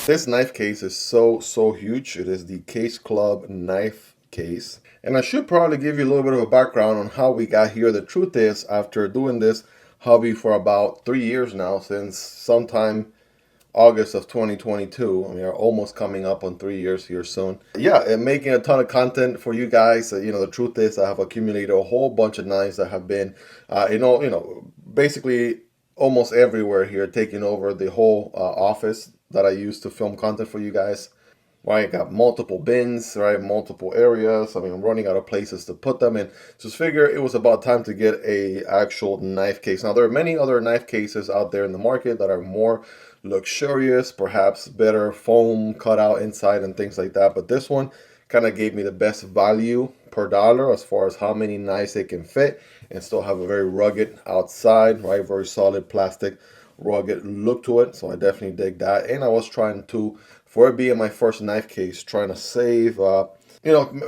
This knife case is so huge. It is the Case Club knife case. And I should probably give you a little bit of a background on how we got here. The truth is, after doing this hobby for about 3 years now, since sometime August of 2022. I mean, we're almost coming up on 3 years here soon. Yeah, and making a ton of content for you guys. The truth is I have accumulated a whole bunch of knives that have been, basically almost everywhere here, taking over the whole office that I use to film content for you guys. Right, got multiple bins, right, multiple areas. I mean, I'm running out of places to put them in. Just figure it was about time to get a actual knife case. Now, there are many other knife cases out there in the market that are more luxurious, perhaps better foam cutout inside and things like that. But this one kind of gave me the best value per dollar as far as how many knives it can fit and still have a very rugged outside, right, very solid plastic rugged look to it. So I definitely dig that. And I was trying to, for it being my first knife case, trying to save,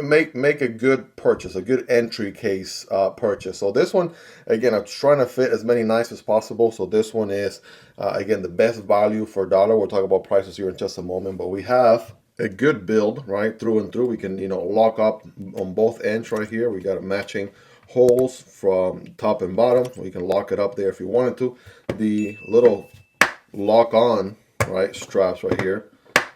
make a good purchase, a good entry case purchase. So this one, again, I'm trying to fit as many knives as possible. So this one is, again, the best value for dollar. We'll talk about prices here in just a moment, but we have a good build, right, through and through. We can, lock up on both ends right here. We got a matching holes from top and bottom. We can lock it up there if you wanted to. The little lock on, right, straps right here,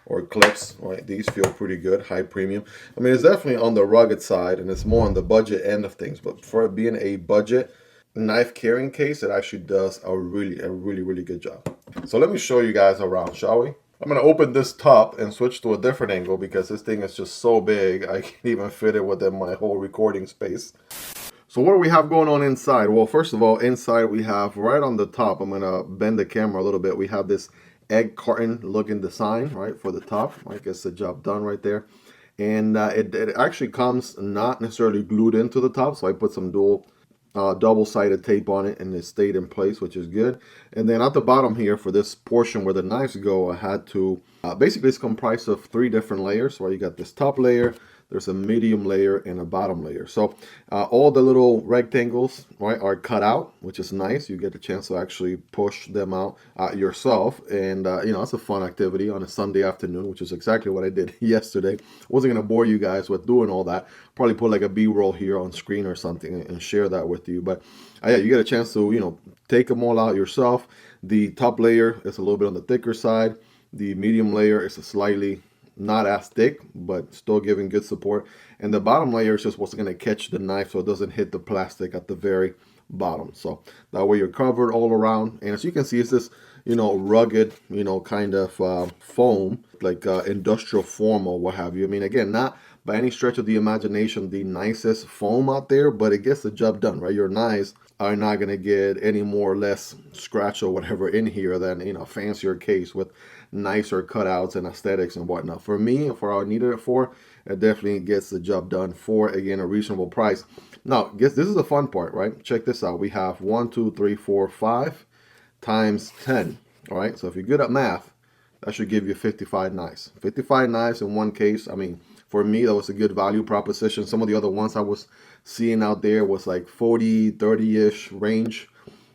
or clips, right, these feel pretty good, high premium. I mean, it's definitely on the rugged side and it's more on the budget end of things, but for it being a budget knife carrying case, it actually does a really good job. So let me show you guys around, shall we? I'm going to open this top and switch to a different angle because this thing is just so big I can't even fit it within my whole recording space. So what do we have going on inside? Well, first of all, inside we have right on the top, I'm going to bend the camera a little bit, we have this egg carton looking design, right, for the top. I guess the job done right there. And it actually comes not necessarily glued into the top, so I put some double-sided tape on it and it stayed in place, which is good. And then at the bottom here for this portion where the knives go, I had to basically it's comprised of 3 different layers. So you got this top layer, there's a medium layer and a bottom layer. So all the little rectangles, right, are cut out, which is nice. You get a chance to actually push them out yourself, and it's a fun activity on a Sunday afternoon, which is exactly what I did yesterday. Wasn't gonna bore you guys with doing all that. Probably put like a B-roll here on screen or something and share that with you. But yeah, you get a chance to take them all out yourself. The top layer is a little bit on the thicker side. The medium layer is a slightly not as thick, but still giving good support. And the bottom layer is just what's going to catch the knife so it doesn't hit the plastic at the very bottom. So that way you're covered all around. And as you can see, it's this, rugged, kind of foam, like industrial foam or what have you. I mean, again, not by any stretch of the imagination the nicest foam out there, but it gets the job done, right? Your knives are not going to get any more or less scratch or whatever in here than, a fancier case with nicer cutouts and aesthetics and whatnot. For me, for what I needed it for, it definitely gets the job done for, again, a reasonable price. Now, this is the fun part, right? Check this out. We have 1, 2, 3, 4, 5 times 10. All right, so if you're good at math, that should give you 55 knives. 55 knives in one case. I mean, for me, that was a good value proposition. Some of the other ones I was seeing out there was like 40, 30-ish range.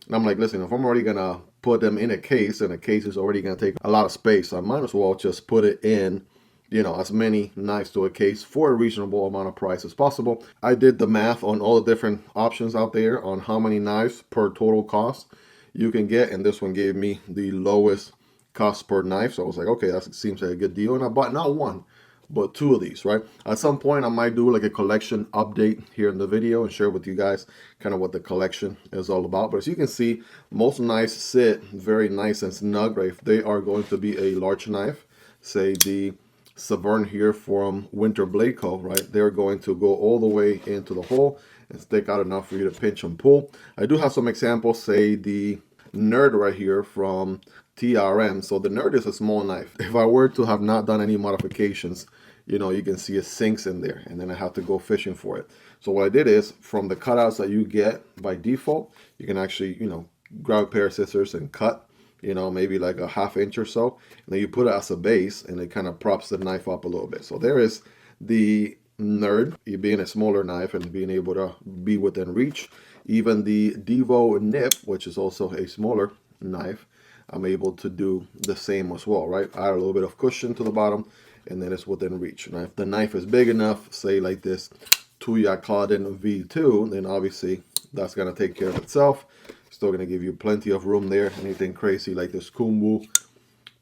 And I'm like, listen, if I'm already going to put them in a case, and a case is already going to take a lot of space, so I might as well just put it in, as many knives to a case for a reasonable amount of price as possible. I did the math on all the different options out there on how many knives per total cost you can get, and this one gave me the lowest cost per knife. So I was like, okay, that seems like a good deal. And I bought not 1, but 2 of these, right? At some point, I might do like a collection update here in the video and share with you guys kind of what the collection is all about. But as you can see, most knives sit very nice and snug, right? If they are going to be a large knife, say the Severn here from Winter Blade Co., right? They're going to go all the way into the hole and stick out enough for you to pinch and pull. I do have some examples, say the Nerd right here from TRM. So the Nerd is a small knife. If I were to have not done any modifications, you can see it sinks in there, and then I have to go fishing for it. So what I did is, from the cutouts that you get by default, you can actually, grab a pair of scissors and cut, maybe like a 1/2 inch or so, and then you put it as a base, and it kind of props the knife up a little bit. So there is the Nerd, you being a smaller knife and being able to be within reach. Even the Devo Nip, which is also a smaller knife, I'm able to do the same as well, right? Add a little bit of cushion to the bottom, and then it's within reach. Now, if the knife is big enough, say like this 2-yacht Claudin V2, then obviously that's gonna take care of itself. Still gonna give you plenty of room there. Anything crazy like this Kumbu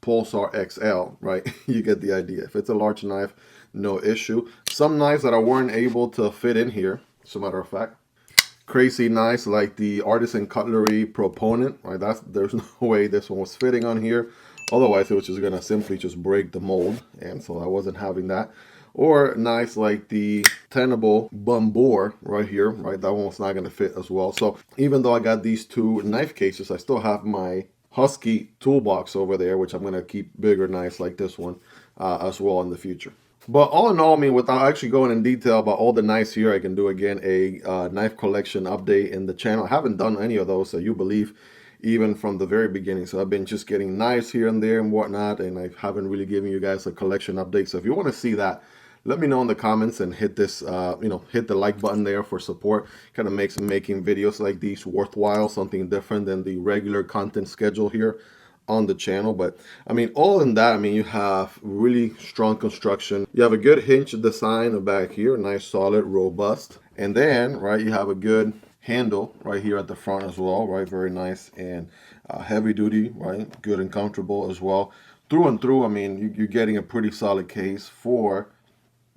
Pulsar XL, right? You get the idea. If it's a large knife, no issue. Some knives that I weren't able to fit in here, as a matter of fact, crazy knives like the Artisan Cutlery Proponent, right? There's no way this one was fitting on here. Otherwise, it was just gonna simply just break the mold, and so I wasn't having that. Or knives like the Tenable Bore right here, right? That one was not gonna fit as well. So even though I got these two knife cases, I still have my Husky toolbox over there, which I'm gonna keep bigger knives like this one as well in the future. But all in all, I mean, without actually going in detail about all the knives here, I can do again a knife collection update in the channel. I haven't done any of those, so you believe, even from the very beginning. So I've been just getting knives here and there and whatnot, and I haven't really given you guys a collection update. So if you want to see that, let me know in the comments and hit this, hit the like button there for support. Kind of makes making videos like these worthwhile, something different than the regular content schedule here on the channel. But I mean, all in that, I mean, you have really strong construction. You have a good hinge design back here, nice, solid, robust. And then, right, you have a good handle right here at the front as well, right? Very nice and heavy duty, right? Good and comfortable as well. Through and through, I mean, you're getting a pretty solid case for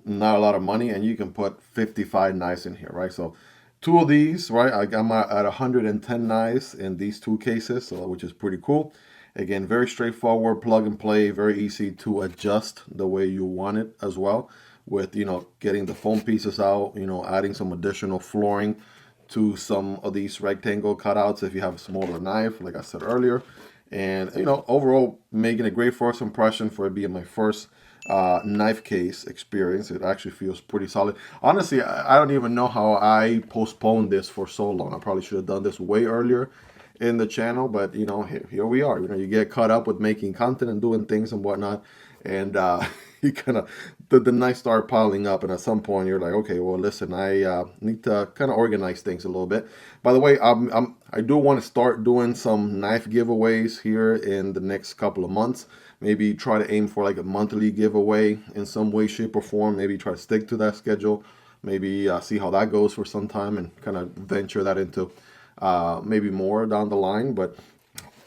not a lot of money, and you can put 55 knives in here, right? So two of these, right? I'm at 110 knives in these two cases, so which is pretty cool. Again, very straightforward, plug and play, very easy to adjust the way you want it as well, with, you know, getting the foam pieces out, you know, adding some additional flooring to some of these rectangle cutouts if you have a smaller knife, like I said earlier. And, you know, overall, making a great first impression for it being my first knife case experience. It actually feels pretty solid. Honestly, I don't even know how I postponed this for so long. I probably should have done this way earlier in the channel, but you know, here we are. You know, you get caught up with making content and doing things and whatnot, and you kind of the knives start piling up, and at some point you're like, okay, well, listen, I need to kind of organize things a little bit. By the way, I do want to start doing some knife giveaways here in the next couple of months. Maybe try to aim for like a monthly giveaway in some way, shape, or form. Maybe try to stick to that schedule. Maybe see how that goes for some time and kind of venture that into maybe more down the line. But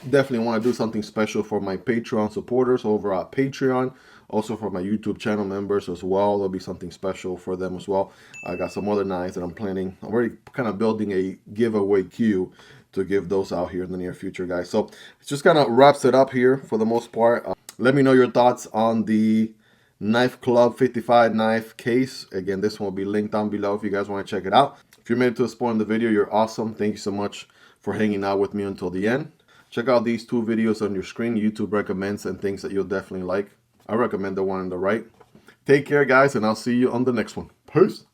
definitely want to do something special for my Patreon supporters over at Patreon. Also for my YouTube channel members as well. There'll be something special for them as well. I got some other knives that I'm already kind of building a giveaway queue to give those out here in the near future, guys. So it just kind of wraps it up here for the most part. Let me know your thoughts on the Knife Club 55 knife case. Again, this one will be linked down below if you guys want to check it out. If you made it to this point in the video, you're awesome. Thank you so much for hanging out with me until the end. Check out these two videos on your screen. YouTube recommends and things that you'll definitely like. I recommend the one on the right. Take care, guys, and I'll see you on the next one. Peace.